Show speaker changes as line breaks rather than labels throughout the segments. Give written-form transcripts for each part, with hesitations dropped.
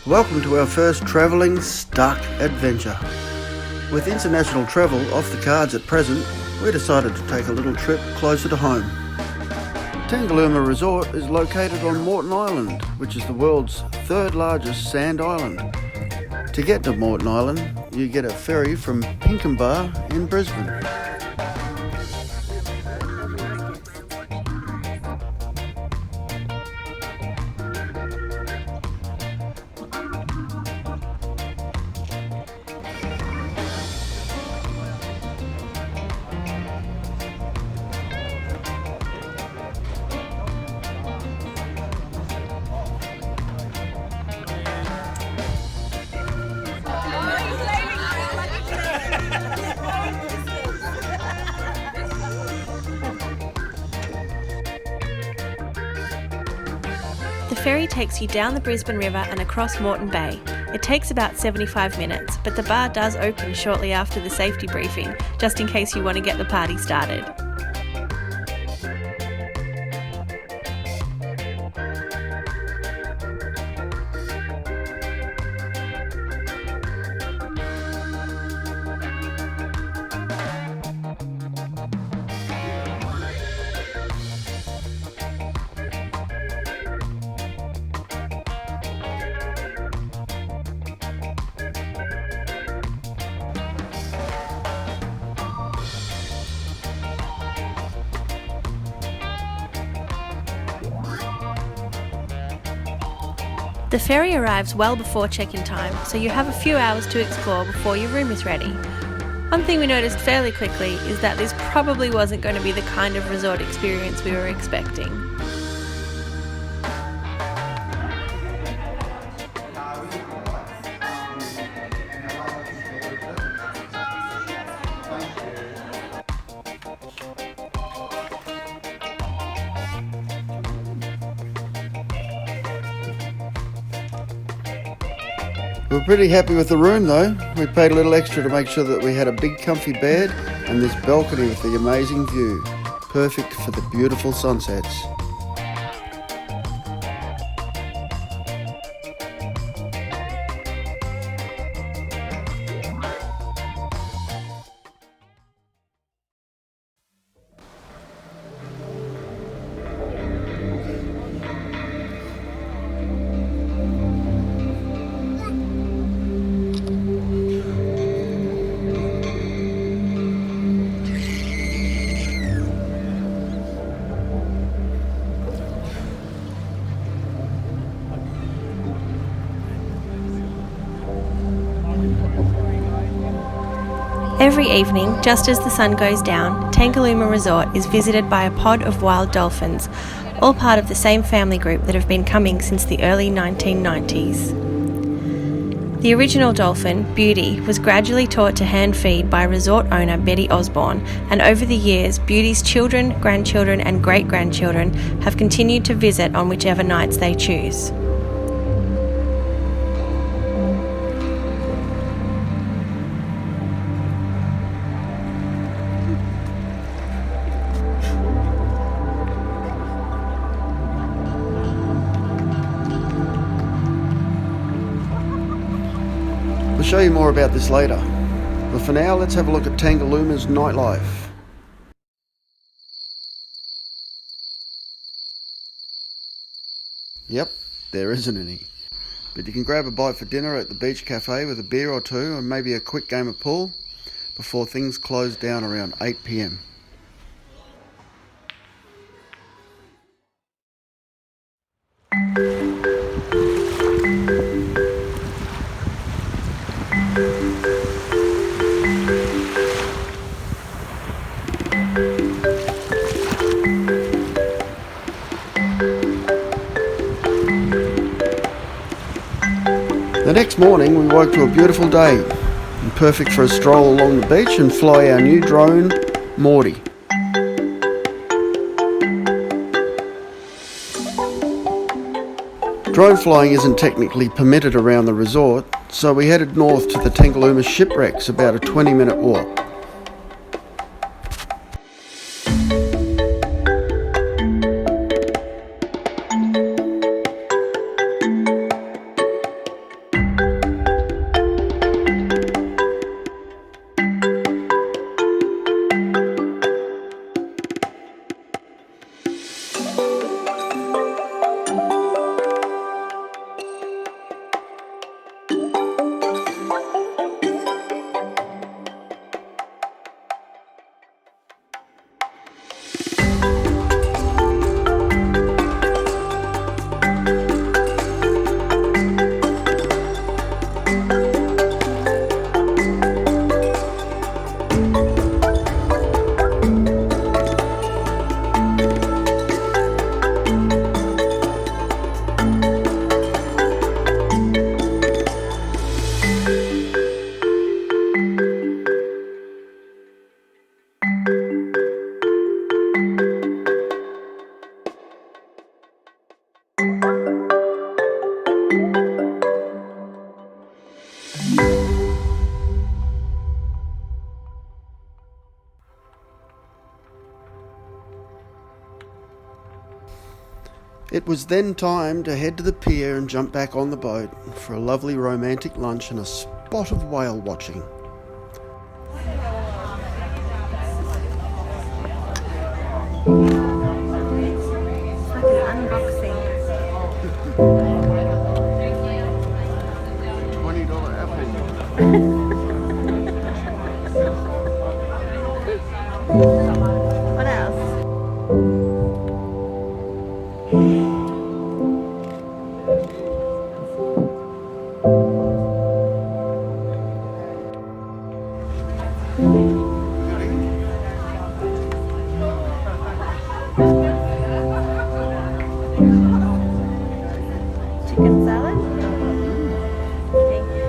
Welcome to our first travelling stuck adventure. With international travel off the cards at present, we decided to take a little trip closer to home. Tangalooma Resort is located on Moreton Island, which is the world's third largest sand island. To get to Moreton Island, you get a ferry from Pinkenba in Brisbane.
The ferry takes you down the Brisbane River and across Moreton Bay. It takes about 75 minutes, but the bar does open shortly after the safety briefing, just in case you want to get the party started. The ferry arrives well before check-in time, so you have a few hours to explore before your room is ready. One thing we noticed fairly quickly is that this probably wasn't going to be the kind of resort experience we were expecting.
We were pretty happy with the room though. We paid a little extra to make sure that we had a big comfy bed and this balcony with the amazing view. Perfect for the beautiful sunsets.
Every evening, just as the sun goes down, Tangalooma Resort is visited by a pod of wild dolphins, all part of the same family group that have been coming since the early 1990s. The original dolphin, Beauty, was gradually taught to hand feed by resort owner Betty Osborne, and over the years, Beauty's children, grandchildren and great-grandchildren have continued to visit on whichever nights they choose.
We'll show you more about this later, but for now let's have a look at Tangalooma's nightlife. Yep, there isn't any, but you can grab a bite for dinner at the beach cafe with a beer or two and maybe a quick game of pool before things close down around 8 p.m. next morning we woke to a beautiful day, perfect for a stroll along the beach and fly our new drone, Morty. Drone flying isn't technically permitted around the resort, so we headed north to the Tangalooma shipwrecks, about a 20-minute walk. It was then time to head to the pier and jump back on the boat for a lovely romantic lunch and a spot of whale watching.
It's like an unboxing.
$20 apple.
What else? Chicken salad? Thank you.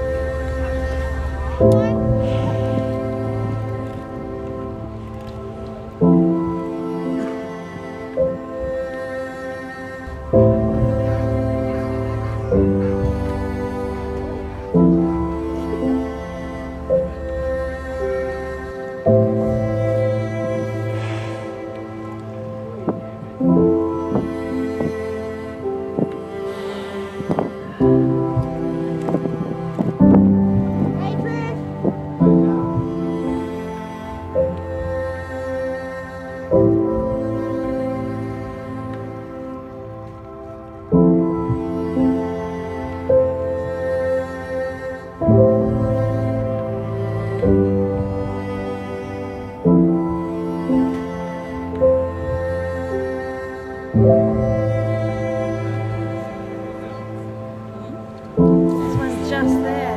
This one's just there.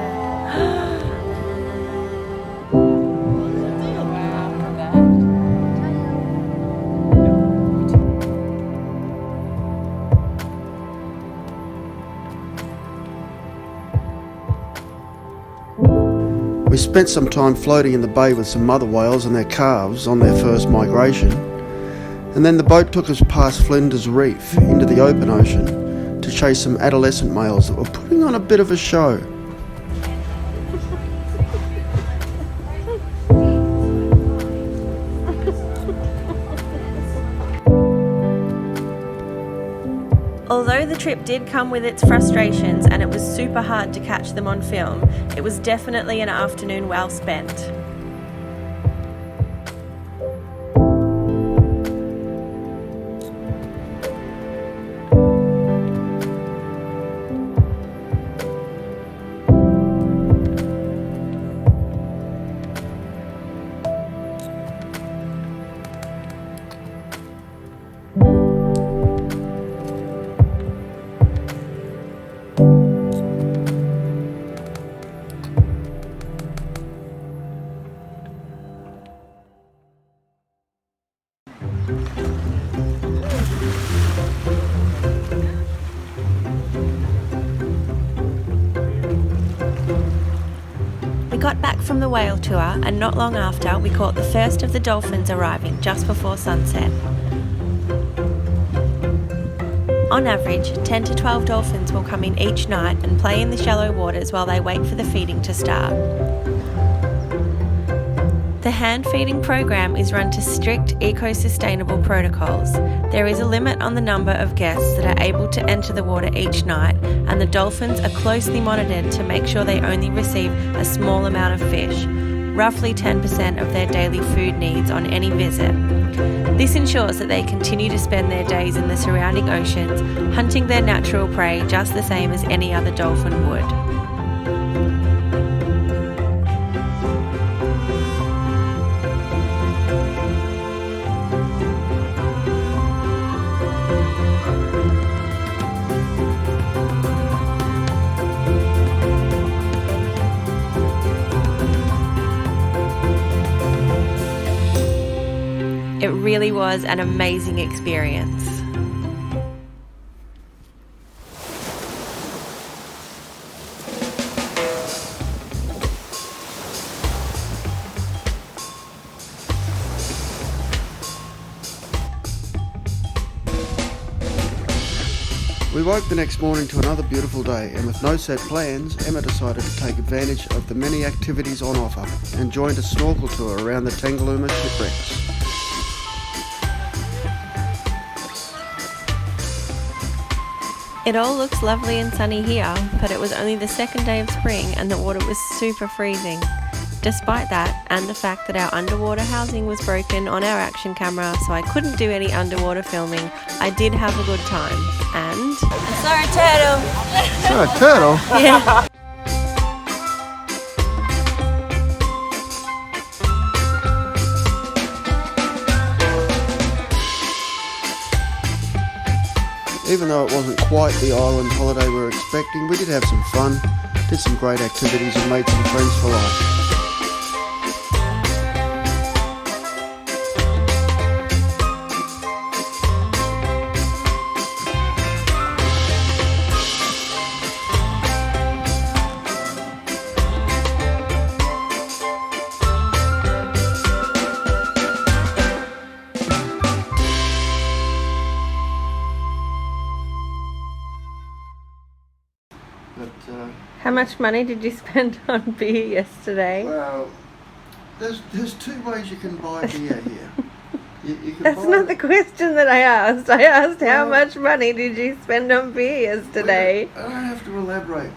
We spent some time floating in the bay with some mother whales and their calves on their first migration, and then the boat took us past Flinders Reef into the open ocean to chase some adolescent males that were putting on a bit of a show.
Although the trip did come with its frustrations and it was super hard to catch them on film, it was definitely an afternoon well spent. back from the whale tour, and not long after we caught the first of the dolphins arriving just before sunset. On average, 10 to 12 dolphins will come in each night and play in the shallow waters while they wait for the feeding to start. The hand feeding program is run to strict eco-sustainable protocols. There is a limit on the number of guests that are able to enter the water each night, and the dolphins are closely monitored to make sure they only receive a small amount of fish, roughly 10% of their daily food needs on any visit. This ensures that they continue to spend their days in the surrounding oceans, hunting their natural prey just the same as any other dolphin would. It really was an amazing experience.
We woke the next morning to another beautiful day, and with no set plans, Emma decided to take advantage of the many activities on offer and joined a snorkel tour around the Tangalooma shipwrecks.
It all looks lovely and sunny here, but it was only the second day of spring and the water was super freezing. Despite that, and the fact that our underwater housing was broken on our action camera, so I couldn't do any underwater filming, I did have a good time. And I saw a turtle.
Saw a turtle?
Yeah.
Even though it wasn't quite the island holiday we were expecting, we did have some fun, did some great activities and made some friends for life.
How much money did you spend on beer yesterday?
Well, there's two ways you can buy beer here. You can
That's
buy
not the question that I asked. I asked how much money did you spend on beer yesterday?
I don't have to elaborate.